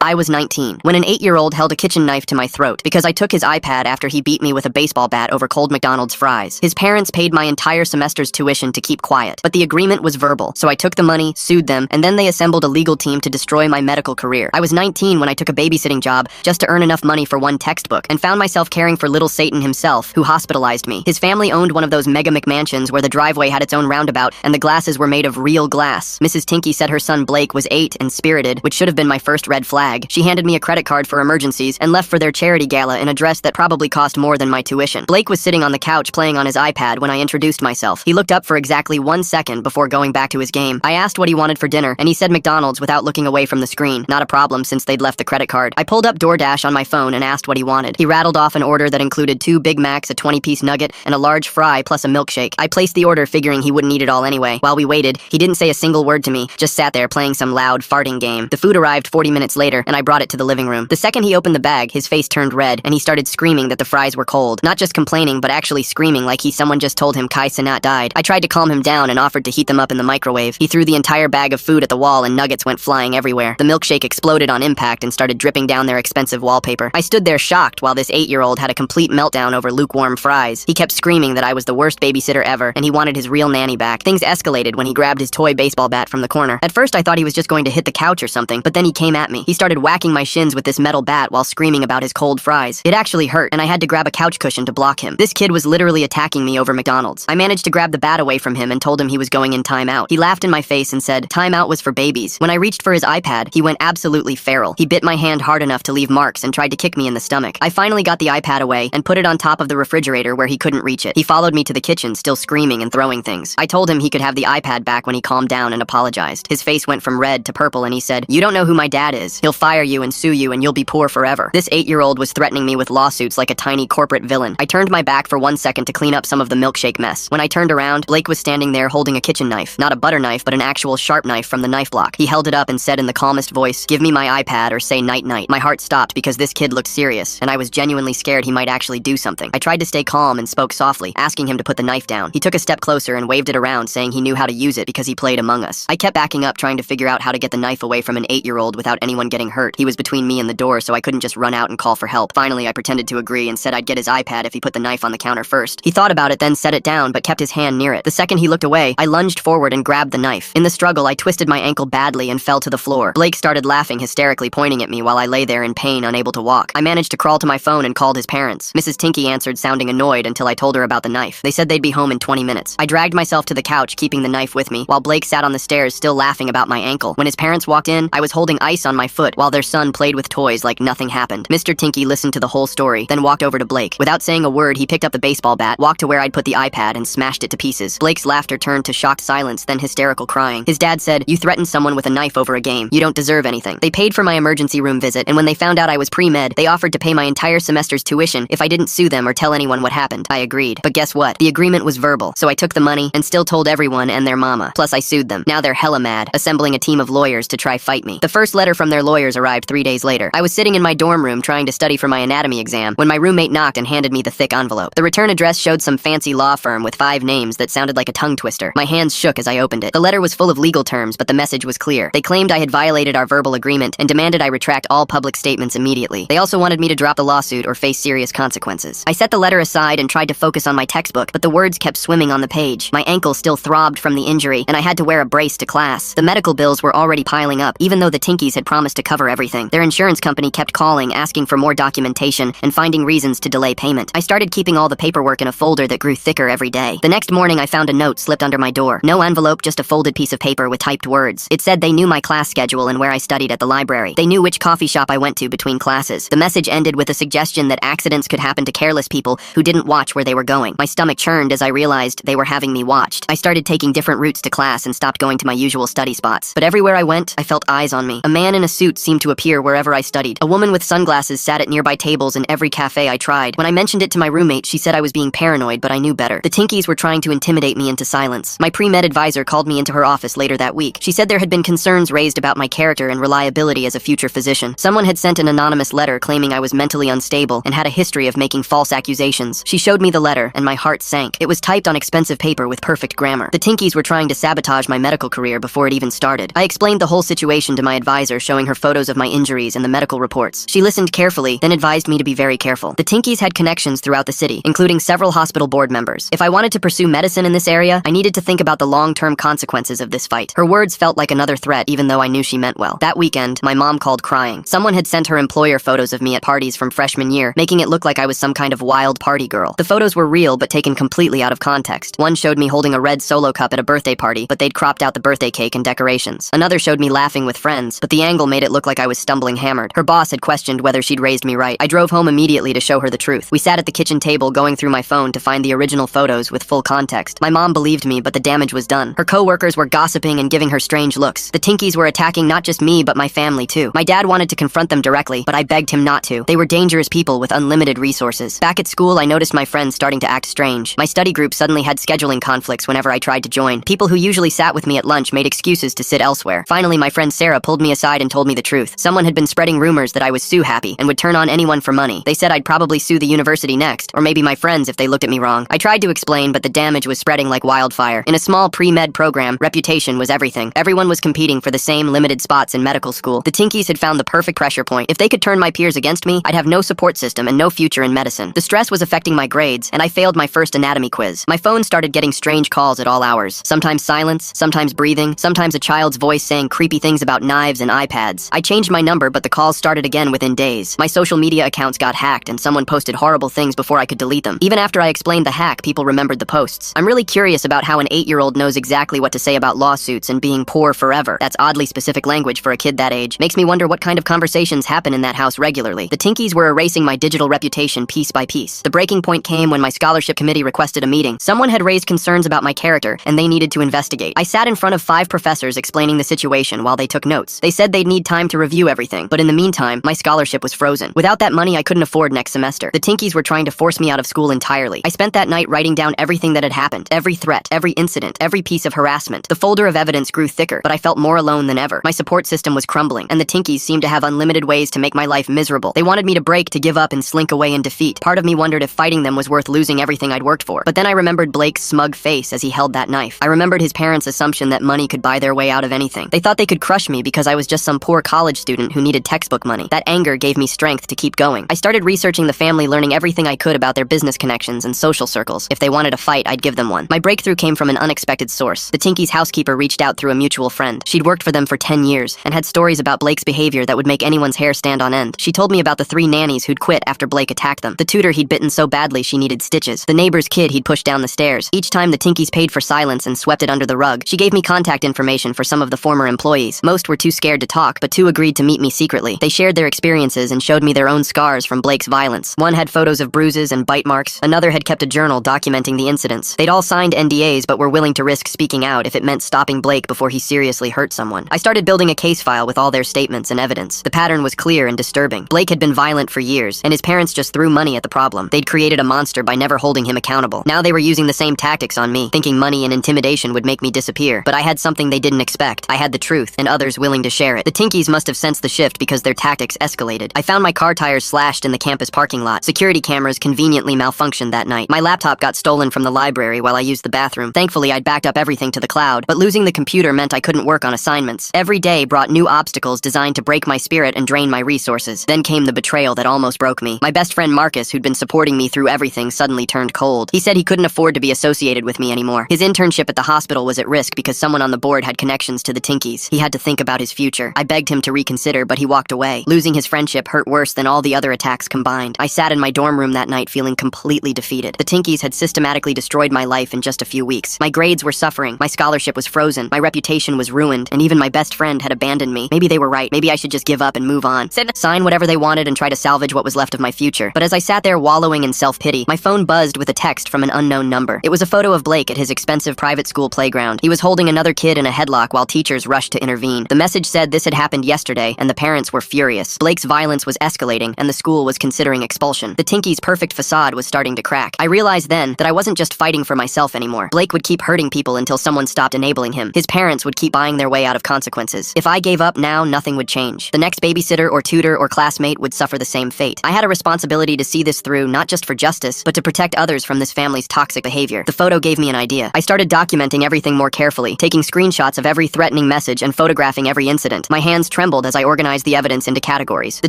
I was 19 when an 8-year-old held a kitchen knife to my throat because I took his iPad after he beat me with a baseball bat over cold McDonald's fries. His parents paid my entire semester's tuition to keep quiet, but the agreement was verbal, so I took the money, sued them, and then they assembled a legal team to destroy my medical career. I was 19 when I took a babysitting job just to earn enough money for one textbook and found myself caring for little Satan himself, who hospitalized me. His family owned one of those mega McMansions where the driveway had its own roundabout and the glasses were made of real glass. Mrs. Tinky said her son Blake was 8 and spirited, which should have been my first red flag. She handed me a credit card for emergencies and left for their charity gala in a dress that probably cost more than my tuition. Blake was sitting on the couch playing on his iPad when I introduced myself. He looked up for exactly 1 second before going back to his game. I asked what he wanted for dinner, and he said McDonald's without looking away from the screen. Not a problem since they'd left the credit card. I pulled up DoorDash on my phone and asked what he wanted. He rattled off an order that included 2 Big Macs, a 20-piece nugget, and a large fry plus a milkshake. I placed the order figuring he wouldn't eat it all anyway. While we waited, he didn't say a single word to me, just sat there playing some loud farting game. The food arrived 40 minutes later, and I brought it to the living room. The second he opened the bag, his face turned red, and he started screaming that the fries were cold. Not just complaining, but actually screaming like someone just told him Kai Cenat died. I tried to calm him down and offered to heat them up in the microwave. He threw the entire bag of food at the wall and nuggets went flying everywhere. The milkshake exploded on impact and started dripping down their expensive wallpaper. I stood there shocked while this 8-year-old had a complete meltdown over lukewarm fries. He kept screaming that I was the worst babysitter ever, and he wanted his real nanny back. Things escalated when he grabbed his toy baseball bat from the corner. At first I thought he was just going to hit the couch or something, but then he came at me. He started whacking my shins with this metal bat while screaming about his cold fries. It actually hurt, and I had to grab a couch cushion to block him. This kid was literally attacking me over McDonald's. I managed to grab the bat away from him and told him he was going in timeout. He laughed in my face and said, "Timeout was for babies." When I reached for his iPad, he went absolutely feral. He bit my hand hard enough to leave marks and tried to kick me in the stomach. I finally got the iPad away and put it on top of the refrigerator where he couldn't reach it. He followed me to the kitchen, still screaming and throwing things. I told him he could have the iPad back when he calmed down and apologized. His face went from red to purple and he said, "You don't know who my dad is. He'll fire you and sue you and you'll be poor forever." This 8-year-old was threatening me with lawsuits like a tiny corporate villain. I turned my back for 1 second to clean up some of the milkshake mess. When I turned around, Blake was standing there holding a kitchen knife. Not a butter knife, but an actual sharp knife from the knife block. He held it up and said in the calmest voice, "Give me my iPad or say night-night." My heart stopped because this kid looked serious, and I was genuinely scared he might actually do something. I tried to stay calm and spoke softly, asking him to put the knife down. He took a step closer and waved it around, saying he knew how to use it because he played Among Us. I kept backing up, trying to figure out how to get the knife away from an 8-year-old without anyone getting hurt. He was between me and the door, so I couldn't just run out and call for help. Finally, I pretended to agree and said I'd get his iPad if he put the knife on the counter first. He thought about it, then set it down, but kept his hand near it. The second he looked away, I lunged forward and grabbed the knife. In the struggle, I twisted my ankle badly and fell to the floor. Blake started laughing hysterically, pointing at me while I lay there in pain, unable to walk. I managed to crawl to my phone and called his parents. Mrs. Tinky answered, sounding annoyed, until I told her about the knife. They said they'd be home in 20 minutes. I dragged myself to the couch, keeping the knife with me, while Blake sat on the stairs still laughing about my ankle. When his parents walked in, I was holding ice on my foot while their son played with toys like nothing happened. Mr. Tinky listened to the whole story, then walked over to Blake. Without saying a word, he picked up the baseball bat, walked to where I'd put the iPad, and smashed it to pieces. Blake's laughter turned to shocked silence, then hysterical crying. His dad said, "You threatened someone with a knife over a game. You don't deserve anything." They paid for my emergency room visit, and when they found out I was pre-med, they offered to pay my entire semester's tuition if I didn't sue them or tell anyone what happened. I agreed. But guess what? The agreement was verbal, so I took the money and still told everyone and their mama. Plus I sued them. Now they're hella mad, assembling a team of lawyers to try fight me. The first letter from their lawyers arrived 3 days later. I was sitting in my dorm room trying to study for my anatomy exam when my roommate knocked and handed me the thick envelope. The return address showed some fancy law firm with 5 names that sounded like a tongue twister. My hands shook as I opened it. The letter was full of legal terms, but the message was clear. They claimed I had violated our verbal agreement and demanded I retract all public statements immediately. They also wanted me to drop the lawsuit or face serious consequences. I set the letter aside and tried to focus on my textbook, but the words kept swimming on the page. My ankle still throbbed from the injury, and I had to wear a brace to class. The medical bills were already piling up, even though the Tinkies had promised to cover everything. Their insurance company kept calling, asking for more documentation, and finding reasons to delay payment. I started keeping all the paperwork in a folder that grew thicker every day. The next morning, I found a note slipped under my door. No envelope, just a folded piece of paper with typed words. It said they knew my class schedule and where I studied at the library. They knew which coffee shop I went to between classes. The message ended with a suggestion that accidents could happen to careless people who didn't watch where they were going. My stomach churned as I realized they were having me watched. I started taking different routes to class and stopped going to my usual study spots. But everywhere I went, I felt eyes on me. A man in a suit seemed to appear wherever I studied. A woman with sunglasses sat at nearby tables in every cafe I tried. When I mentioned it to my roommate, she said I was being paranoid, but I knew better. The Tinkies were trying to intimidate me into silence. My pre-med advisor called me into her office later that week. She said there had been concerns raised about my character and reliability as a future physician. Someone had sent an anonymous letter claiming I was mentally unstable and had a history of making false accusations. She showed me the letter, and my heart sank. It was typed on expensive paper with perfect grammar. The Tinkies were trying to sabotage my medical career before it even started. I explained the whole situation to my advisor, showing her photos photos of my injuries and the medical reports. She listened carefully, then advised me to be very careful. The Tinkies had connections throughout the city, including several hospital board members. If I wanted to pursue medicine in this area, I needed to think about the long-term consequences of this fight. Her words felt like another threat, even though I knew she meant well. That weekend, my mom called crying. Someone had sent her employer photos of me at parties from freshman year, making it look like I was some kind of wild party girl. The photos were real, but taken completely out of context. One showed me holding a red Solo cup at a birthday party, but they'd cropped out the birthday cake and decorations. Another showed me laughing with friends, but the angle made it look like I was stumbling hammered. Her boss had questioned whether she'd raised me right. I drove home immediately to show her the truth. We sat at the kitchen table going through my phone to find the original photos with full context. My mom believed me, but the damage was done. Her co-workers were gossiping and giving her strange looks. The Tinkies were attacking not just me, but my family too. My dad wanted to confront them directly, but I begged him not to. They were dangerous people with unlimited resources. Back at school, I noticed my friends starting to act strange. My study group suddenly had scheduling conflicts whenever I tried to join. People who usually sat with me at lunch made excuses to sit elsewhere. Finally, my friend Sarah pulled me aside and told me the truth. Someone had been spreading rumors that I was Sue Happy and would turn on anyone for money. They said I'd probably sue the university next, or maybe my friends if they looked at me wrong. I tried to explain, but the damage was spreading like wildfire. In a small pre-med program, reputation was everything. Everyone was competing for the same limited spots in medical school. The Tinkies had found the perfect pressure point. If they could turn my peers against me, I'd have no support system and no future in medicine. The stress was affecting my grades, and I failed my first anatomy quiz. My phone started getting strange calls at all hours. Sometimes silence, sometimes breathing, sometimes a child's voice saying creepy things about knives and iPads. I changed my number, but the calls started again within days. My social media accounts got hacked, and someone posted horrible things before I could delete them. Even after I explained the hack, people remembered the posts. I'm really curious about how an 8-year-old knows exactly what to say about lawsuits and being poor forever. That's oddly specific language for a kid that age. Makes me wonder what kind of conversations happen in that house regularly. The Tinkies were erasing my digital reputation piece by piece. The breaking point came when my scholarship committee requested a meeting. Someone had raised concerns about my character, and they needed to investigate. I sat in front of 5 professors explaining the situation while they took notes. They said they'd need time to review everything, but in the meantime, my scholarship was frozen. Without that money, I couldn't afford next semester. The Tinkies were trying to force me out of school entirely. I spent that night writing down everything that had happened, every threat, every incident, every piece of harassment. The folder of evidence grew thicker, but I felt more alone than ever. My support system was crumbling, and the Tinkies seemed to have unlimited ways to make my life miserable. They wanted me to break, to give up, and slink away in defeat. Part of me wondered if fighting them was worth losing everything I'd worked for. But then I remembered Blake's smug face as he held that knife. I remembered his parents' assumption that money could buy their way out of anything. They thought they could crush me because I was just some poor college student who needed textbook money. That anger gave me strength to keep going. I started researching the family, learning everything I could about their business connections and social circles. If they wanted a fight, I'd give them one. My breakthrough came from an unexpected source. The Tinkies' housekeeper reached out through a mutual friend. She'd worked for them for 10 years and had stories about Blake's behavior that would make anyone's hair stand on end. She told me about the 3 nannies who'd quit after Blake attacked them. The tutor he'd bitten so badly she needed stitches. The neighbor's kid he'd pushed down the stairs. Each time the Tinkies paid for silence and swept it under the rug. She gave me contact information for some of the former employees. Most were too scared to talk, but 2 agreed to meet me secretly. They shared their experiences and showed me their own scars from Blake's violence. One had photos of bruises and bite marks. Another had kept a journal documenting the incidents. They'd all signed NDAs but were willing to risk speaking out if it meant stopping Blake before he seriously hurt someone. I started building a case file with all their statements and evidence. The pattern was clear and disturbing. Blake had been violent for years, and his parents just threw money at the problem. They'd created a monster by never holding him accountable. Now they were using the same tactics on me, thinking money and intimidation would make me disappear. But I had something they didn't expect. I had the truth, and others willing to share it. The Tinkies must have sensed the shift because their tactics escalated. I found my car tires slashed in the campus parking lot. Security cameras conveniently malfunctioned that night. My laptop got stolen from the library while I used the bathroom. Thankfully, I'd backed up everything to the cloud, but losing the computer meant I couldn't work on assignments. Every day brought new obstacles designed to break my spirit and drain my resources. Then came the betrayal that almost broke me. My best friend Marcus, who'd been supporting me through everything, suddenly turned cold. He said he couldn't afford to be associated with me anymore. His internship at the hospital was at risk because someone on the board had connections to the Tinkies. He had to think about his future. I begged him to reconsider, but he walked away. Losing his friendship hurt worse than all the other attacks combined. I sat in my dorm room that night feeling completely defeated. The Tinkies had systematically destroyed my life in just a few weeks. My grades were suffering, my scholarship was frozen, my reputation was ruined, and even my best friend had abandoned me. Maybe they were right. Maybe I should just give up and move on. Sign whatever they wanted and try to salvage what was left of my future. But as I sat there wallowing in self-pity, my phone buzzed with a text from an unknown number. It was a photo of Blake at his expensive private school playground. He was holding another kid in a headlock while teachers rushed to intervene. The message said this had happened yesterday, and the parents were furious. Blake's violence was escalating, and the school was considering expulsion. The Tinkies' perfect facade was starting to crack. I realized then that I wasn't just fighting for myself anymore. Blake would keep hurting people until someone stopped enabling him. His parents would keep buying their way out of consequences. If I gave up now, nothing would change. The next babysitter or tutor or classmate would suffer the same fate. I had a responsibility to see this through, not just for justice, but to protect others from this family's toxic behavior. The photo gave me an idea. I started documenting everything more carefully, taking screenshots of every threatening message and photographing every incident. My hands trembled trembled as I organized the evidence into categories. The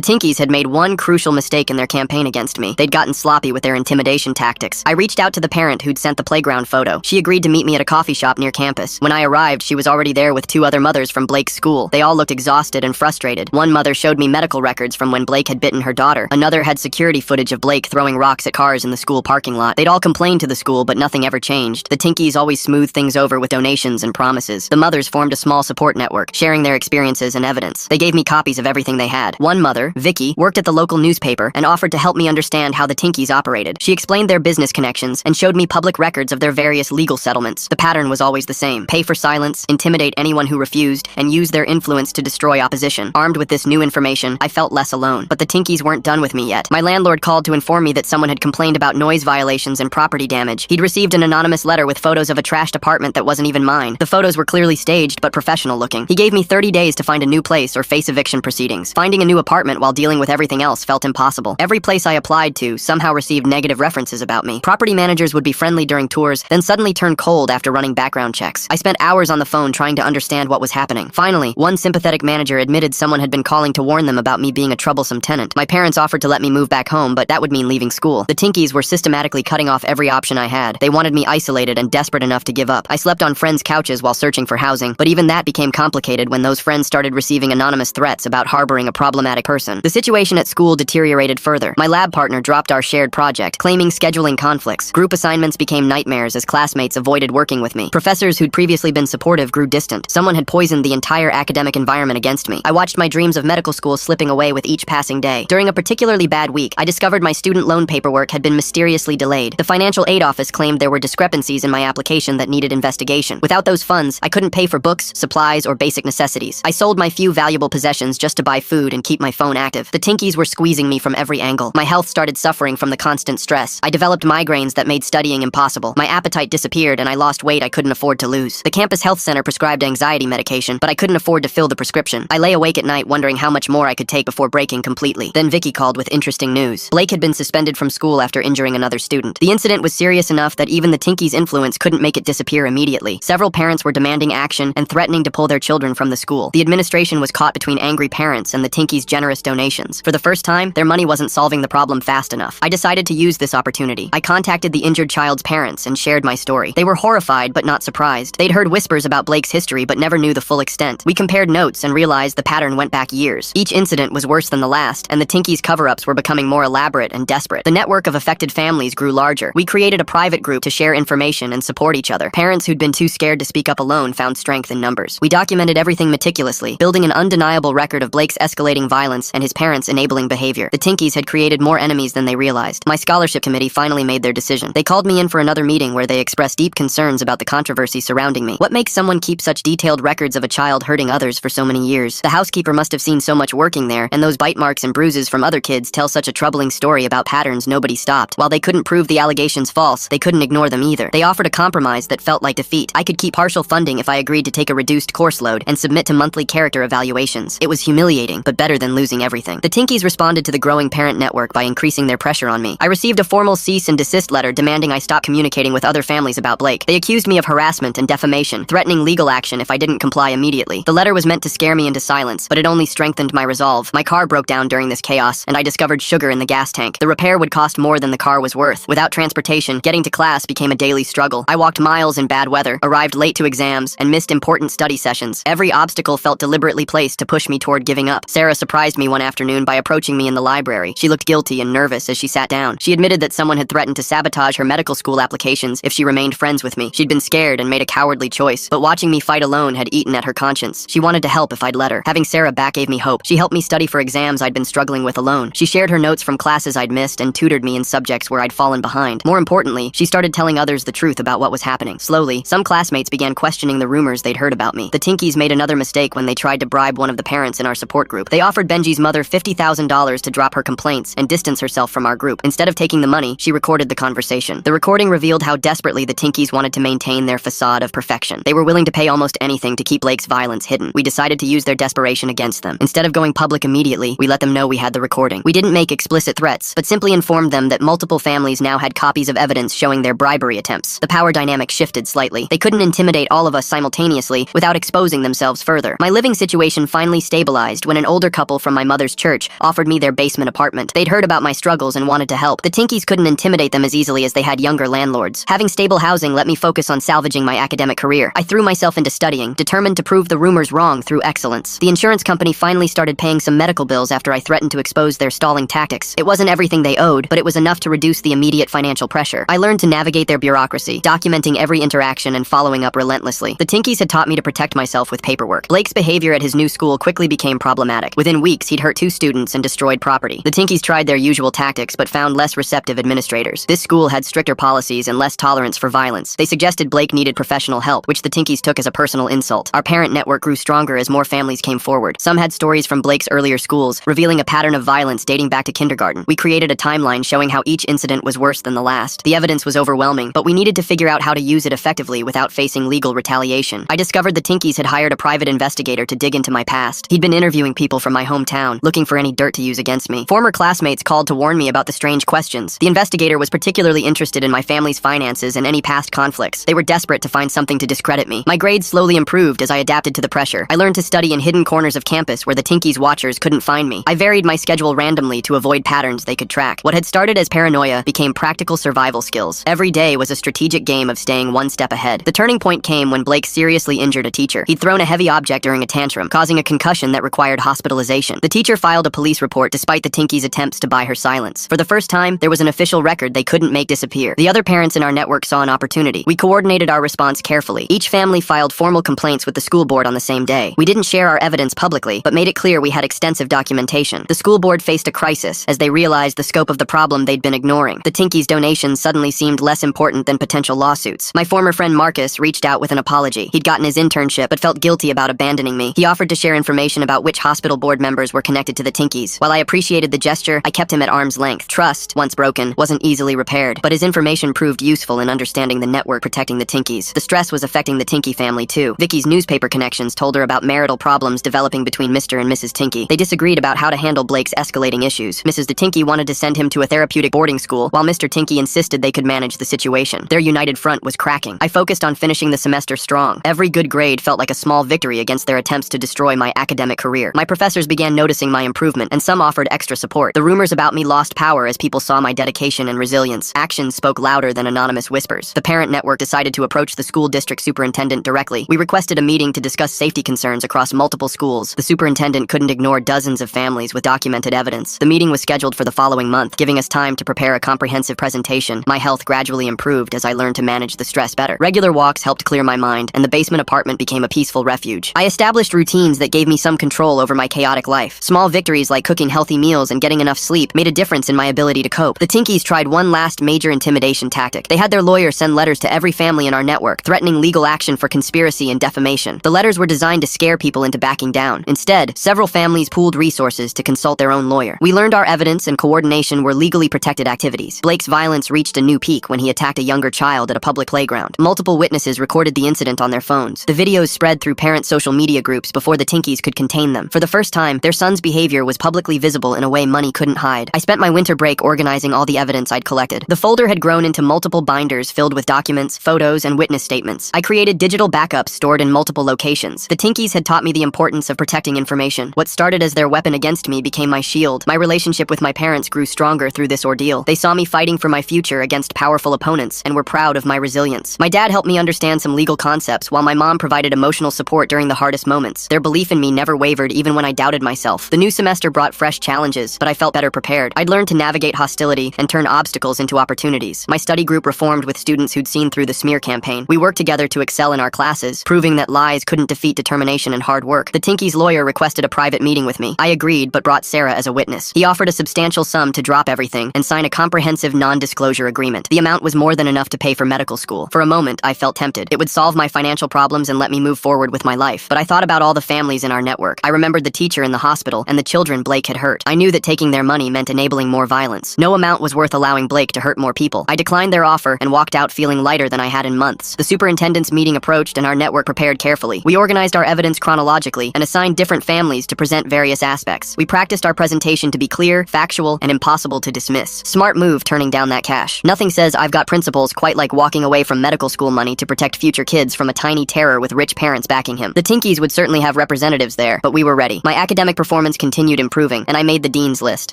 Tinkies had made one crucial mistake in their campaign against me. They'd gotten sloppy with their intimidation tactics. I reached out to the parent who'd sent the playground photo. She agreed to meet me at a coffee shop near campus. When I arrived, she was already there with 2 other mothers from Blake's school. They all looked exhausted and frustrated. One mother showed me medical records from when Blake had bitten her daughter. Another had security footage of Blake throwing rocks at cars in the school parking lot. They'd all complained to the school, but nothing ever changed. The Tinkies always smoothed things over with donations and promises. The mothers formed a small support network, sharing their experiences and evidence. They gave me copies of everything they had. One mother, Vicky, worked at the local newspaper and offered to help me understand how the Tinkies operated. She explained their business connections and showed me public records of their various legal settlements. The pattern was always the same: pay for silence, intimidate anyone who refused, and use their influence to destroy opposition. Armed with this new information, I felt less alone. But the Tinkies weren't done with me yet. My landlord called to inform me that someone had complained about noise violations and property damage. He'd received an anonymous letter with photos of a trashed apartment that wasn't even mine. The photos were clearly staged but professional looking. He gave me 30 days to find a new place or face eviction proceedings. Finding a new apartment while dealing with everything else felt impossible. Every place I applied to somehow received negative references about me. Property managers would be friendly during tours, then suddenly turn cold after running background checks. I spent hours on the phone trying to understand what was happening. Finally, one sympathetic manager admitted someone had been calling to warn them about me being a troublesome tenant. My parents offered to let me move back home, but that would mean leaving school. The Tinkies were systematically cutting off every option I had. They wanted me isolated and desperate enough to give up. I slept on friends' couches while searching for housing, but even that became complicated when those friends started receiving anonymous threats about harboring a problematic person. The situation at school deteriorated further. My lab partner dropped our shared project, claiming scheduling conflicts. Group assignments became nightmares as classmates avoided working with me. Professors who'd previously been supportive grew distant. Someone had poisoned the entire academic environment against me. I watched my dreams of medical school slipping away with each passing day. During a particularly bad week, I discovered my student loan paperwork had been mysteriously delayed. The financial aid office claimed there were discrepancies in my application that needed investigation. Without those funds, I couldn't pay for books, supplies, or basic necessities. I sold my few valuable possessions just to buy food and keep my phone active. The Tinkies were squeezing me from every angle. My health started suffering from the constant stress. I developed migraines that made studying impossible. My appetite disappeared and I lost weight I couldn't afford to lose. The campus health center prescribed anxiety medication, but I couldn't afford to fill the prescription. I lay awake at night wondering how much more I could take before breaking completely. Then Vicky called with interesting news. Blake had been suspended from school after injuring another student. The incident was serious enough that even the Tinkies' influence couldn't make it disappear immediately. Several parents were demanding action and threatening to pull their children from the school. The administration was caught between angry parents and the Tinkies' generous donations. For the first time, their money wasn't solving the problem fast enough. I decided to use this opportunity. I contacted the injured child's parents and shared my story. They were horrified but not surprised. They'd heard whispers about Blake's history but never knew the full extent. We compared notes and realized the pattern went back years. Each incident was worse than the last, and the Tinkies' cover-ups were becoming more elaborate and desperate. The network of affected families grew larger. We created a private group to share information and support each other. Parents who'd been too scared to speak up alone found strength in numbers. We documented everything meticulously, building an undeniable record of Blake's escalating violence and his parents' enabling behavior. The Tinkies had created more enemies than they realized. My scholarship committee finally made their decision. They called me in for another meeting where they expressed deep concerns about the controversy surrounding me. What makes someone keep such detailed records of a child hurting others for so many years? The housekeeper must have seen so much working there, and those bite marks and bruises from other kids tell such a troubling story about patterns nobody stopped. While they couldn't prove the allegations false, they couldn't ignore them either. They offered a compromise that felt like defeat. I could keep partial funding if I agreed to take a reduced course load and submit to monthly character evaluations. It was humiliating, but better than losing everything. The Tinkies responded to the growing parent network by increasing their pressure on me. I received a formal cease and desist letter demanding I stop communicating with other families about Blake. They accused me of harassment and defamation, threatening legal action if I didn't comply immediately. The letter was meant to scare me into silence, but it only strengthened my resolve. My car broke down during this chaos, and I discovered sugar in the gas tank. The repair would cost more than the car was worth. Without transportation, getting to class became a daily struggle. I walked miles in bad weather, arrived late to exams, and missed important study sessions. Every obstacle felt deliberately placed to push me toward giving up. Sarah surprised me one afternoon by approaching me in the library. She looked guilty and nervous as she sat down. She admitted that someone had threatened to sabotage her medical school applications if she remained friends with me. She'd been scared and made a cowardly choice, but watching me fight alone had eaten at her conscience. She wanted to help if I'd let her. Having Sarah back gave me hope. She helped me study for exams I'd been struggling with alone. She shared her notes from classes I'd missed and tutored me in subjects where I'd fallen behind. More importantly, she started telling others the truth about what was happening. Slowly, some classmates began questioning the rumors they'd heard about me. The Tinkies made another mistake when they tried to bribe one of the parents in our support group. They offered Benji's mother $50,000 to drop her complaints and distance herself from our group. Instead of taking the money, she recorded the conversation. The recording revealed how desperately the Tinkies wanted to maintain their facade of perfection. They were willing to pay almost anything to keep Blake's violence hidden. We decided to use their desperation against them. Instead of going public immediately, we let them know we had the recording. We didn't make explicit threats, but simply informed them that multiple families now had copies of evidence showing their bribery attempts. The power dynamic shifted slightly. They couldn't intimidate all of us simultaneously without exposing themselves further. My living situation situation finally stabilized when an older couple from my mother's church offered me their basement apartment. They'd heard about my struggles and wanted to help. The Tinkies couldn't intimidate them as easily as they had younger landlords. Having stable housing let me focus on salvaging my academic career. I threw myself into studying, determined to prove the rumors wrong through excellence. The insurance company finally started paying some medical bills after I threatened to expose their stalling tactics. It wasn't everything they owed, but it was enough to reduce the immediate financial pressure. I learned to navigate their bureaucracy, documenting every interaction and following up relentlessly. The Tinkies had taught me to protect myself with paperwork. Blake's behavior at his new school quickly became problematic. Within weeks, he'd hurt 2 students and destroyed property. The Tinkies tried their usual tactics, but found less receptive administrators. This school had stricter policies and less tolerance for violence. They suggested Blake needed professional help, which the Tinkies took as a personal insult. Our parent network grew stronger as more families came forward. Some had stories from Blake's earlier schools, revealing a pattern of violence dating back to kindergarten. We created a timeline showing how each incident was worse than the last. The evidence was overwhelming, but we needed to figure out how to use it effectively without facing legal retaliation. I discovered the Tinkies had hired a private investigator to dig into my past. He'd been interviewing people from my hometown, looking for any dirt to use against me. Former classmates called to warn me about the strange questions. The investigator was particularly interested in my family's finances and any past conflicts. They were desperate to find something to discredit me. My grades slowly improved as I adapted to the pressure. I learned to study in hidden corners of campus where the Tinkies watchers couldn't find me. I varied my schedule randomly to avoid patterns they could track. What had started as paranoia became practical survival skills. Every day was a strategic game of staying one step ahead. The turning point came when Blake seriously injured a teacher. He'd thrown a heavy object during a tantrum, causing a concussion that required hospitalization. The teacher filed a police report despite the Tinkies' attempts to buy her silence. For the first time, there was an official record they couldn't make disappear. The other parents in our network saw an opportunity. We coordinated our response carefully. Each family filed formal complaints with the school board on the same day. We didn't share our evidence publicly, but made it clear we had extensive documentation. The school board faced a crisis as they realized the scope of the problem they'd been ignoring. The Tinkies' donations suddenly seemed less important than potential lawsuits. My former friend Marcus reached out with an apology. He'd gotten his internship, but felt guilty about abandoning me. He offered to share information about which hospital board members were connected to the Tinkies. While I appreciated the gesture, I kept him at arm's length. Trust, once broken, wasn't easily repaired, but his information proved useful in understanding the network protecting the Tinkies. The stress was affecting the Tinky family too. Vicky's newspaper connections told her about marital problems developing between Mr. and Mrs. Tinky. They disagreed about how to handle Blake's escalating issues. Mrs. Tinky wanted to send him to a therapeutic boarding school, while Mr. Tinky insisted they could manage the situation. Their united front was cracking. I focused on finishing the semester strong. Every good grade felt like a small victory against their attempts to destroy my academic career. My professors began noticing my improvement, and some offered extra support. The rumors about me lost power as people saw my dedication and resilience. Actions spoke louder than anonymous whispers. The parent network decided to approach the school district superintendent directly. We requested a meeting to discuss safety concerns across multiple schools. The superintendent couldn't ignore dozens of families with documented evidence. The meeting was scheduled for the following month, giving us time to prepare a comprehensive presentation. My health gradually improved as I learned to manage the stress better. Regular walks helped clear my mind, and the basement apartment became a peaceful refuge. I established routines that gave me some control over my chaotic life. Small victories like cooking healthy meals and getting enough sleep made a difference in my ability to cope. The Tinkies tried one last major intimidation tactic. They had their lawyer send letters to every family in our network, threatening legal action for conspiracy and defamation. The letters were designed to scare people into backing down. Instead, several families pooled resources to consult their own lawyer. We learned our evidence and coordination were legally protected activities. Blake's violence reached a new peak when he attacked a younger child at a public playground. Multiple witnesses recorded the incident on their phones. The videos spread through parent social media groups before the Tinkies could contain them. For the first time, their son's behavior was publicly visible in a way money couldn't hide. I spent my winter break organizing all the evidence I'd collected. The folder had grown into multiple binders filled with documents, photos, and witness statements. I created digital backups stored in multiple locations. The Tinkies had taught me the importance of protecting information. What started as their weapon against me became my shield. My relationship with my parents grew stronger through this ordeal. They saw me fighting for my future against powerful opponents and were proud of my resilience. My dad helped me understand some legal concepts, while my mom provided emotional support during the hardest moments. Their belief in me never wavered even when I doubted myself. The new semester brought fresh challenges, but I felt better prepared. I'd learned to navigate hostility and turn obstacles into opportunities. My study group reformed with students who'd seen through the smear campaign. We worked together to excel in our classes, proving that lies couldn't defeat determination and hard work. The Tinkies' lawyer requested a private meeting with me. I agreed, but brought Sarah as a witness. He offered a substantial sum to drop everything and sign a comprehensive non-disclosure agreement. The amount was more than enough to pay for medical school. For a moment, I felt tempted. It would solve my financial problems and let me move forward with my life. But I thought about all the families in our network. I remembered the teacher in the hospital and the children Blake had hurt. I knew that taking their money meant enabling more violence. No amount was worth allowing Blake to hurt more people. I declined their offer and walked out feeling lighter than I had in months. The superintendent's meeting approached and our network prepared carefully. We organized our evidence chronologically and assigned different families to present various aspects. We practiced our presentation to be clear, factual, and impossible to dismiss. Smart move turning down that cash. Nothing says I've got principles quite like walking away from medical school money to protect future kids from a tiny terror with rich parents backing him. The Tinkies would certainly have representatives there, but we were ready. My academic performance continued improving, and I made the dean's list.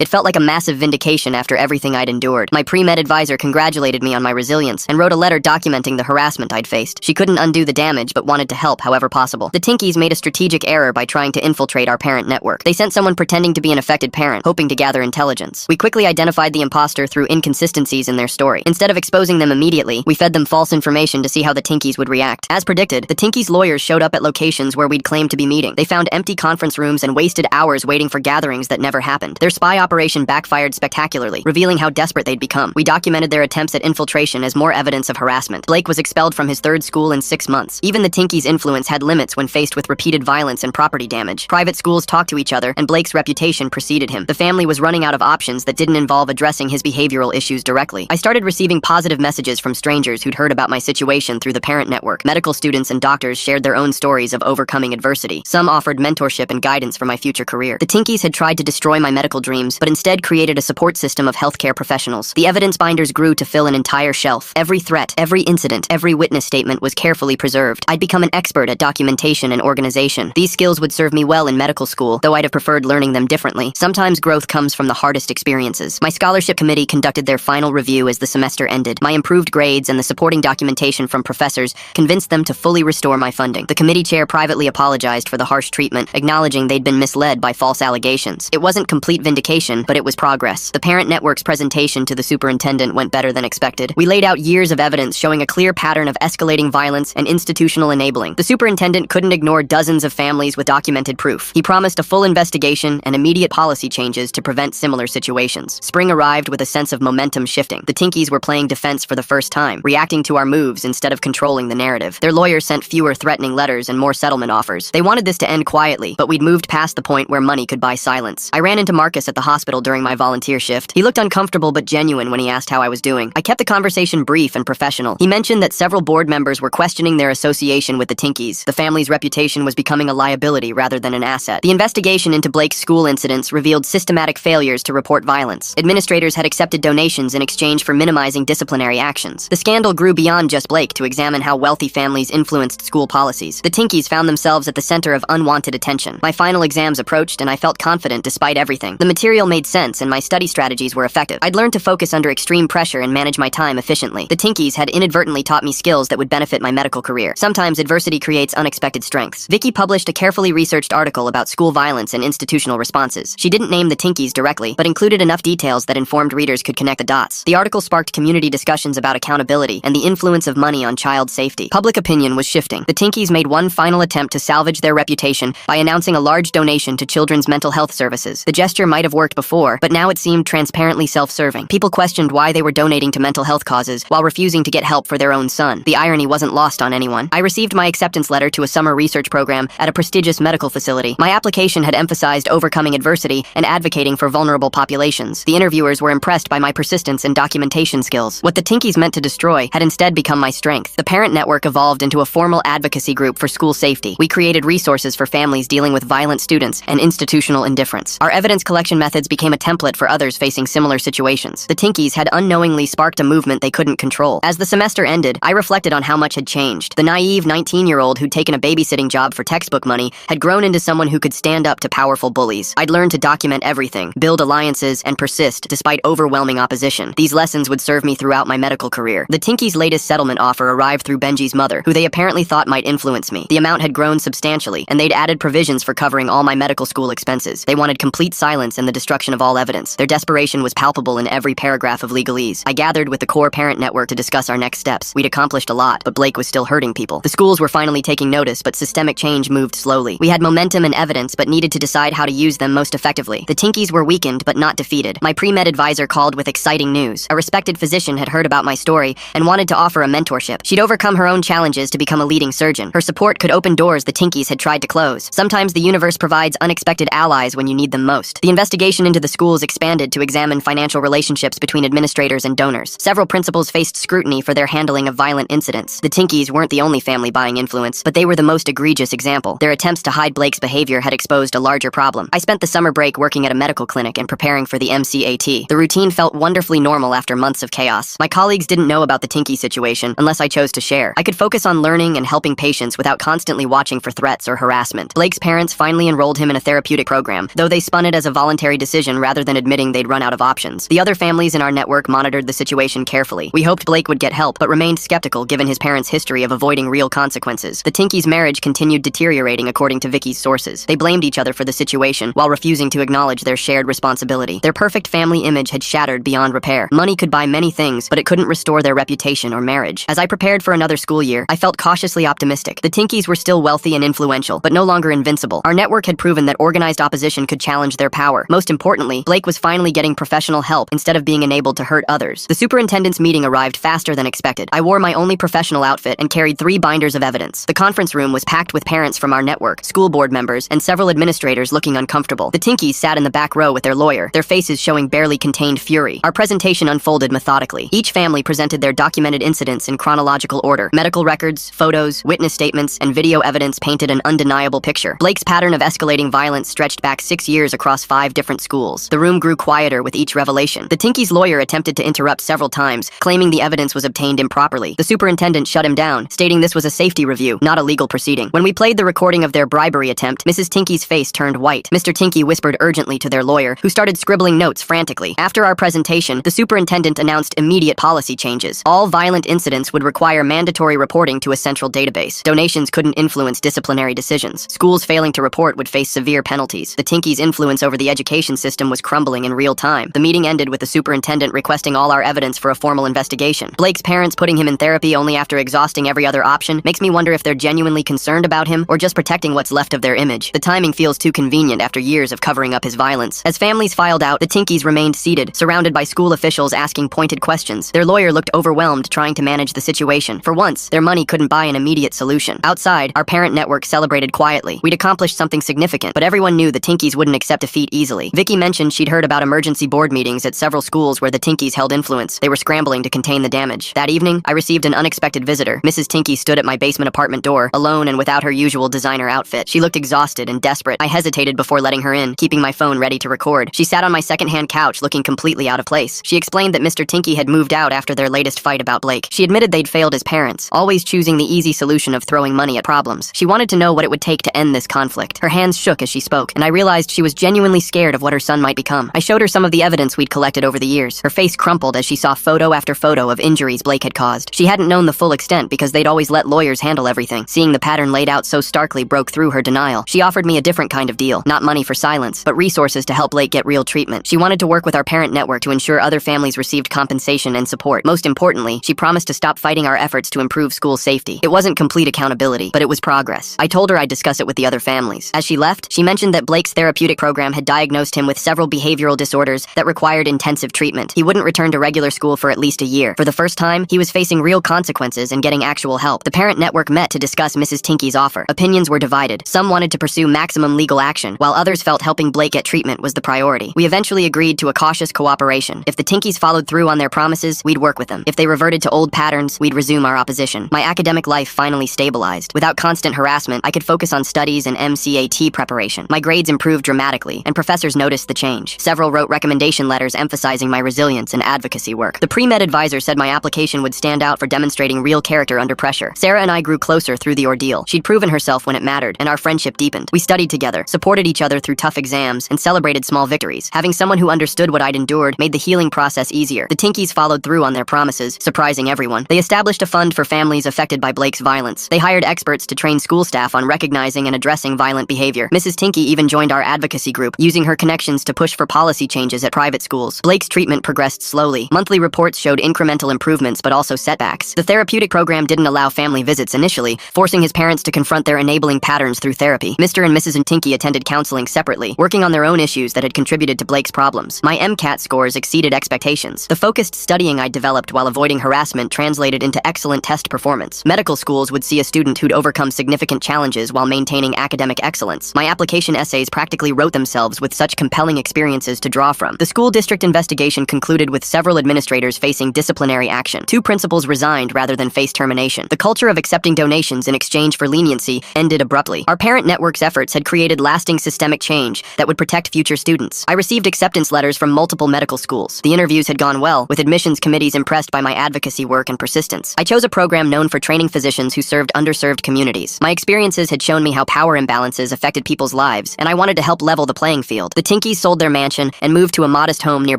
It felt like a massive vindication after everything I'd endured. My pre-med advisor congratulated me on my resilience and wrote a letter documenting the harassment I'd faced. She couldn't undo the damage, but wanted to help however possible. The Tinkies made a strategic error by trying to infiltrate our parent network. They sent someone pretending to be an affected parent, hoping to gather intelligence. We quickly identified the imposter through inconsistencies in their story. Instead of exposing them immediately, we fed them false information to see how the Tinkies would react. As predicted, the Tinkies' lawyers showed up at locations where we'd claimed to be meeting. They found empty conference rooms and wasted hours waiting for gatherings that never happened. Their spy operation backfired spectacularly, revealing how desperate they'd become. We documented their attempts at infiltration as more evidence of harassment. Blake was expelled from his third school in 6 months. Even the Tinkies' influence had limits when faced with repeated violence and property damage. Private schools talked to each other, and Blake's reputation preceded him. The family was running out of options that didn't involve addressing his behavioral issues directly. I started receiving positive messages from strangers who'd heard about my situation through the parent network. Medical students and doctors shared their own stories of overcoming adversity. Some offered mentorship and guidance for my future career. The Tinkies had tried to destroy my medical dreams, but instead created a support system of healthcare professionals. The evidence binders grew to fill an entire shelf. Every threat, every incident, every witness statement was carefully preserved. I'd become an expert at documentation and organization. These skills would serve me well in medical school, though I'd have preferred learning them differently. Sometimes growth comes from the hardest experiences. My scholarship committee conducted their final review as the semester ended. My improved grades and the supporting documentation from professors convinced them to fully restore my funding. The committee chair privately apologized for the harsh treatment, acknowledging they'd been misled by false allegations. It wasn't complete vindication, but it was progress. The parent network's presentation to the superintendent went better than expected. We laid out years of evidence showing a clear pattern of escalating violence and institutional enabling. The superintendent couldn't ignore dozens of families with documented proof. He promised a full investigation and immediate policy changes to prevent similar situations. Spring arrived with a sense of momentum shifting. The Tinkies were playing defense for the first time, reacting to our moves instead of controlling the narrative. Their lawyers sent fewer threatening letters and more settlement offers. They wanted this to end quietly, but we'd moved past the point where money could buy silence. I ran into Marcus at the hospital during my volunteer shift. He looked uncomfortable but genuine when he asked how I was doing. I kept the conversation brief and professional. He mentioned that several board members were questioning their association with the Tinkies. The family's reputation was becoming a liability rather than an asset. The investigation into Blake's school incidents revealed systematic failures to report violence. Administrators had accepted donations in exchange for minimizing disciplinary actions. The scandal grew beyond just Blake to examine how wealthy families influenced school policies. The Tinkies found themselves at the center of unwanted attention. My final exams approached, and I felt confident despite everything. The material made sense, and my study strategies were effective. I'd learned to focus under extreme pressure and manage my time efficiently. The Tinkies had inadvertently taught me skills that would benefit my medical career. Sometimes adversity creates unexpected strengths. Vicky published a carefully researched article about school violence and institutional responses. She didn't name the Tinkies directly, but included enough details that informed readers could connect the dots. The article sparked community discussions about accountability and the influence of money on child safety. Public opinion was shifting. The Tinkies made one final attempt to salvage their reputation by announcing a large donation to children's mental health services. The gesture might have worked before, but now it seemed transparently self-serving. People questioned why they were donating to mental health causes while refusing to get help for their own son. The irony wasn't lost on anyone. I received my acceptance letter to a summer research program at a prestigious medical facility. My application had emphasized overcoming adversity and advocating for vulnerable populations. The interviewers were impressed by my persistence and documentation skills. What the Tinkies meant to destroy had instead become my strength. The parent network evolved into a formal advocacy group for school safety. We created resources for families dealing with violent students and institutional indifference. Our evidence collection methods became a template for others facing similar situations. The Tinkies had unknowingly sparked a movement they couldn't control. As the semester ended, I reflected on how much had changed. The naive 19-year-old who'd taken a babysitting job for textbook money had grown into someone who could stand up to powerful bullies. I'd learned to document everything, build alliances, and persist despite overwhelming opposition. These lessons would serve me throughout my medical career. The Tinkies' latest settlement offer arrived through Benji's mother, who they apparently thought might influence me. The amount had grown substantially, and they'd added provisions for covering all my medical school expenses. They wanted complete silence and the destruction of all evidence. Their desperation was palpable in every paragraph of legalese. I gathered with the core parent network to discuss our next steps. We'd accomplished a lot, but Blake was still hurting people. The schools were finally taking notice, but systemic change moved slowly. We had momentum and evidence, but needed to decide how to use them most effectively. The Tinkies were weakened, but not defeated. My pre-med advisor called with exciting news. A respected physician had heard about my story and wanted to offer a mentorship. She'd overcome her own challenges to become a leading surgeon. Her support could open doors the Tinkies had tried to close. Sometimes the universe provides unexpected allies when you need them most. The investigation into the schools expanded to examine financial relationships between administrators and donors. Several principals faced scrutiny for their handling of violent incidents. The Tinkies weren't the only family buying influence, but they were the most egregious example. Their attempts to hide Blake's behavior had exposed a larger problem. I spent the summer break working at a medical clinic and preparing for the MCAT. The routine felt wonderfully normal after months of chaos. My colleagues didn't know about the Tinky situation unless I chose to share. I could focus on learning and helping patients without constantly watching for threats or harassment. Blake's parents finally enrolled him in a therapeutic program, though they spun it as a voluntary decision rather than admitting they'd run out of options. The other families in our network monitored the situation carefully. We hoped Blake would get help, but remained skeptical given his parents' history of avoiding real consequences. The Tinkies' marriage continued deteriorating according to Vicky's sources. They blamed each other for the situation, while refusing to acknowledge their shared responsibility. Their perfect family image had shattered beyond repair. Money could buy many things, but it couldn't restore their reputation or marriage. As I prepared for another school year, I felt cautiously optimistic. The Tinkies were still wealthy and influential, but no longer invincible. Our network had proven that organized opposition could challenge their power. Most importantly, Blake was finally getting professional help instead of being enabled to hurt others. The superintendent's meeting arrived faster than expected. I wore my only professional outfit and carried 3 binders of evidence. The conference room was packed with parents from our network, school board members, and several administrators looking uncomfortable. The Tinkies sat in the back row with their lawyer, their faces showing barely contained fury. Our presentation unfolded methodically. Each family presented their documented incidents in chronological order. Medical records, photos, witness statements, and video evidence painted an undeniable picture. Blake's pattern of escalating violence stretched back 6 years across 5 different schools. The room grew quieter with each revelation. The Tinkies' lawyer attempted to interrupt several times, claiming the evidence was obtained improperly. The superintendent shut him down, stating this was a safety review, not a legal proceeding. When we played the recording of their bribery attempt, Mrs. Tinkie's face turned white. Mr. Tinkie whispered urgently to their lawyer, who started scribbling notes frantically. After our presentation, the superintendent announced immediate policy changes. All violent incidents would require mandatory reporting to a central database. Donations couldn't influence disciplinary decisions. Schools failing to report would face severe penalties. The Tinkies' influence over the education system was crumbling in real time. The meeting ended with the superintendent requesting all our evidence for a formal investigation. Blake's parents putting him in therapy only after exhausting every other option makes me wonder if they're genuinely concerned about him or just protecting what's left of their image. The timing feels too convenient after years of covering up his violence. As families filed out, the Tinkies remained seated, surrounded by school officials asking pointed questions. Their lawyer looked overwhelmed trying to manage the situation. For once, their money couldn't buy an immediate solution. Outside, our parent network celebrated quietly. We'd accomplished something significant, but everyone knew the Tinkies wouldn't accept defeat easily. Vicky mentioned she'd heard about emergency board meetings at several schools where the Tinkies held influence. They were scrambling to contain the damage. That evening, I received an unexpected visitor. Mrs. Tinkie stood at my basement apartment door, alone and without her usual designer outfit. She looked exhausted and desperate. I hesitated before letting her in, keeping my phone ready to record. She sat on my secondhand couch, looking completely out of place. She explained that Mr. Tinkie had moved out after their latest fight about Blake. She admitted they'd failed as parents, always choosing the easy solution of throwing money at problems. She wanted to know what it would take to end this conflict. Her hands shook as she spoke, and I realized she was genuinely scared of what her son might become. I showed her some of the evidence we'd collected over the years. Her face crumpled as she saw photo after photo of injuries Blake had caused. She hadn't known the full extent because they'd always let lawyers handle everything. Seeing the pattern laid out so starkly broke through her denial. She offered me a different kind of deal, not money for silence, but resources to help Blake get real treatment. She wanted to work with our parent network to ensure other families received compensation and support. Most importantly, she promised to stop fighting our efforts to improve school safety. It wasn't complete accountability, but it was progress. I told her I'd discuss it with the other families. As she left, she mentioned that Blake's therapeutic program had diagnosed him with several behavioral disorders that required intensive treatment. He wouldn't return to regular school for at least a year. For the first time, he was facing real consequences and getting actual help. The parent network met to discuss Mrs. Tinkie's offer. Opinions were divided. Some wanted to pursue maximum legal action, while others felt helping Blake get treatment was the priority. We eventually agreed to a cautious cooperation. If the Tinkies followed through on their promises, we'd work with them. If they reverted to old patterns, we'd resume our opposition. My academic life finally stabilized. Without constant harassment, I could focus on studies and MCAT preparation. My grades improved dramatically, and professors noticed the change. Several wrote recommendation letters emphasizing my resilience and advocacy work. The pre-med advisor said my application would stand out for demonstrating real character under pressure. Sarah and I grew closer through the ordeal. She'd proven herself when it mattered, and our friendship deepened. We studied together, supported each other through tough exams, and celebrated small victories. Having someone who understood what I'd endured made the healing process easier. The Tinkies followed through on their promises, surprising everyone. They established a fund for families affected by Blake's violence. They hired experts to train school staff on recognizing and addressing violent behavior. Mrs. Tinkie even joined our advocacy group, using her connections to push for policy changes at private schools. Blake's treatment progressed slowly. Monthly reports showed incremental improvements but also setbacks. The therapeutic program didn't allow family visits initially, forcing his parents to confront their enabling patterns through therapy. Mr. and Mrs. Tinkie attended counseling separately, working on their own issues that had contributed to Blake's problems. My MCAT scores exceeded expectations. The focused studying I developed while avoiding harassment translated into excellent test performance. Medical schools would see a student who'd overcome significant challenges while maintaining academic excellence. My application essays practically wrote themselves with such compelling experiences to draw from. The school district investigation concluded with several administrators facing disciplinary action. 2 principals resigned rather than face termination. The culture of accepting donations in exchange for leniency ended abruptly. Our parent network's efforts had created lasting systemic change that would protect future students. I received acceptance letters from multiple medical schools. The interviews had gone well, with admissions committees impressed by my advocacy work and persistence. I chose a program known for training physicians who served underserved communities. My experiences had shown me how power imbalances affected people's lives, and I wanted to help level the playing field. The Tinkies sold their mansion and moved to a modest home near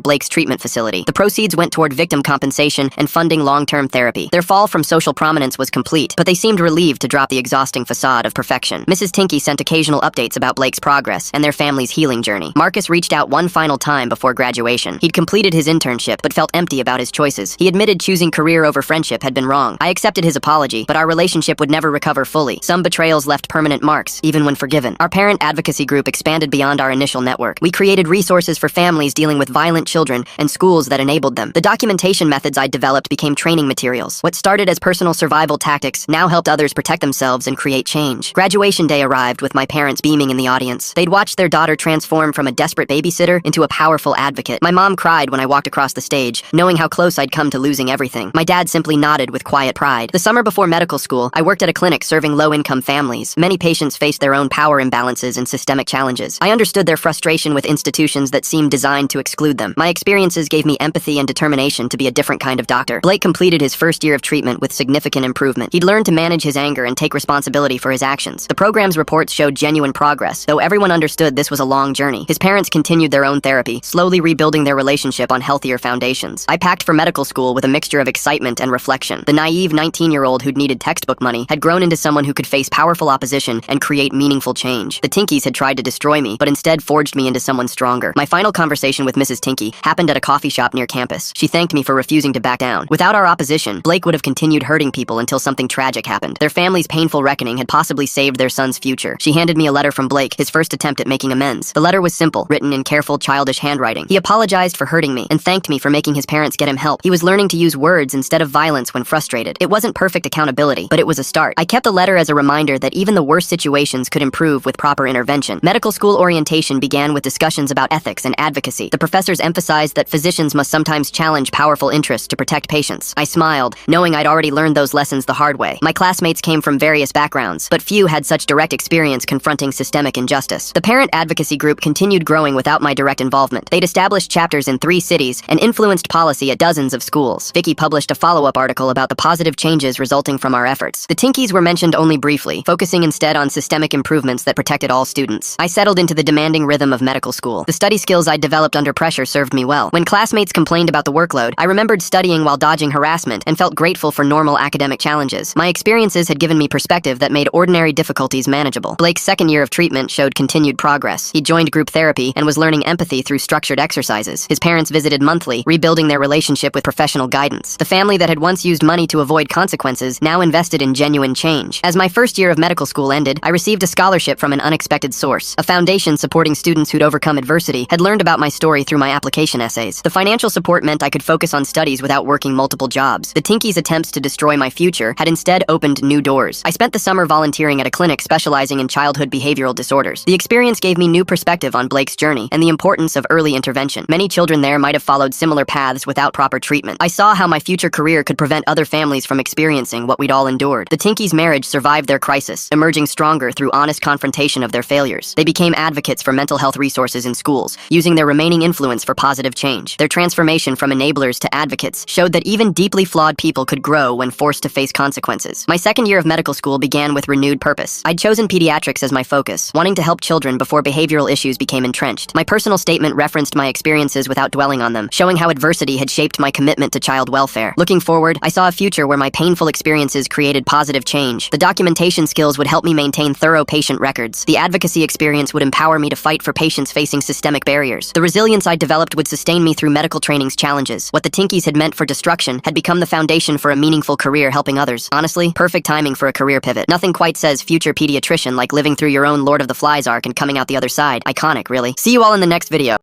Blake's treatment facility. The proceeds went toward victim compensation and funding long-term therapy. Their fall from social prominence was complete, but they seemed relieved to drop the exhausting facade of perfection. Mrs. Tinky sent occasional updates about Blake's progress and their family's healing journey. Marcus reached out one final time before graduation. He'd completed his internship, but felt empty about his choices. He admitted choosing career over friendship had been wrong. I accepted his apology, but our relationship would never recover fully. Some betrayals left permanent marks, even when forgiven. Our parent advocacy group expanded beyond our initial network. We created resources for families dealing with violent children and schools that enabled them. The documentation methods I'd developed became training materials. What started as personal survival tactics now helped others protect themselves and create change. Graduation day arrived with my parents beaming in the audience. They'd watched their daughter transform from a desperate babysitter into a powerful advocate. My mom cried when I walked across the stage, knowing how close I'd come to losing everything. My dad simply nodded with quiet pride. The summer before medical school, I worked at a clinic serving low-income families. Many patients faced their own power imbalances and systemic challenges. I understood their frustration with institutions that seemed designed to exclude them. My experiences gave me empathy and determination to be a different kind of doctor. Blake completed his first year of treatment with significant improvement. He'd learned to manage his anger and take responsibility for his actions. The program's reports showed genuine progress, though everyone understood this was a long journey. His parents continued their own therapy, slowly rebuilding their relationship on healthier foundations. I packed for medical school with a mixture of excitement and reflection. The naive 19-year-old who'd needed textbook money had grown into someone who could face powerful opposition and create meaningful change. The Tinkies had tried to destroy me, but instead forged me into someone stronger. My final conversation with Mrs. Tinky happened at a coffee shop near campus. She thanked me for refusing to back down. Without our opposition, Blake would have continued hurting people until something tragic happened. Their family's painful reckoning had possibly saved their son's future. She handed me a letter from Blake, his first attempt at making amends. The letter was simple, written in careful, childish handwriting. He apologized for hurting me and thanked me for making his parents get him help. He was learning to use words instead of violence when frustrated. It wasn't perfect accountability, but it was a start. I kept the letter as a reminder that even the worst situations could improve with proper intervention. Medical school orientation began with discussions about ethics and advocacy. The professors emphasized that physicians must sometimes challenge powerful interests to protect patients. I smiled, knowing I'd already learned those lessons the hard way. My classmates came from various backgrounds, but few had such direct experience confronting systemic injustice. The parent advocacy group continued growing without my direct involvement. They'd established chapters in 3 cities and influenced policy at dozens of schools. Vicky published a follow-up article about the positive changes resulting from our efforts. The Tinkies were mentioned only briefly, focusing instead on systemic improvements that protected all students. I settled into the demanding rhythm of medical school. The study skills I'd developed under pressure served me well. When classmates complained about the workload, I remembered studying while dodging harassment and felt grateful for normal academic challenges. My experiences had given me perspective that made ordinary difficulties manageable. Blake's second year of treatment showed continued progress. He joined group therapy and was learning empathy through structured exercises. His parents visited monthly, rebuilding their relationship with professional guidance. The family that had once used money to avoid consequences now invested in genuine change. As my first year of medical school ended, I received a scholarship from an unexpected source. A foundation supporting students who'd overcome adversity had learned about my story through my application essays. The financial support meant I could focus on studies without working multiple jobs. The Tinkies' attempts to destroy my future had instead opened new doors. I spent the summer volunteering at a clinic specializing in childhood behavioral disorders. The experience gave me new perspective on Blake's journey and the importance of early intervention. Many children there might have followed similar paths without proper treatment. I saw how my future career could prevent other families from experiencing what we'd all endured. The Tinkies' marriage survived their crisis, emerging stronger through honest confrontation of their failures. They became advocates for mental health resources in schools, using their remaining influence for positive change. Their transformation from enablers to advocates showed that even deeply flawed people could grow when forced to face consequences. My second year of medical school began with renewed purpose. I'd chosen pediatrics as my focus, wanting to help children before behavioral issues became entrenched. My personal statement referenced my experiences without dwelling on them, showing how adversity had shaped my commitment to child welfare. Looking forward, I saw a future where my painful experiences created positive change. The documentation skills would help me maintain thorough patient records. The advocacy experience would empower me to fight for patients facing systemic barriers. The resilience I developed would sustain me through medical training's challenges. What the Tinkies had meant for destruction had become the foundation for a meaningful career helping others. Honestly, perfect timing for a career pivot. Nothing quite says future pediatrician like living through your own Lord of the Flies arc and coming out the other side. Iconic, really. See you all in the next video.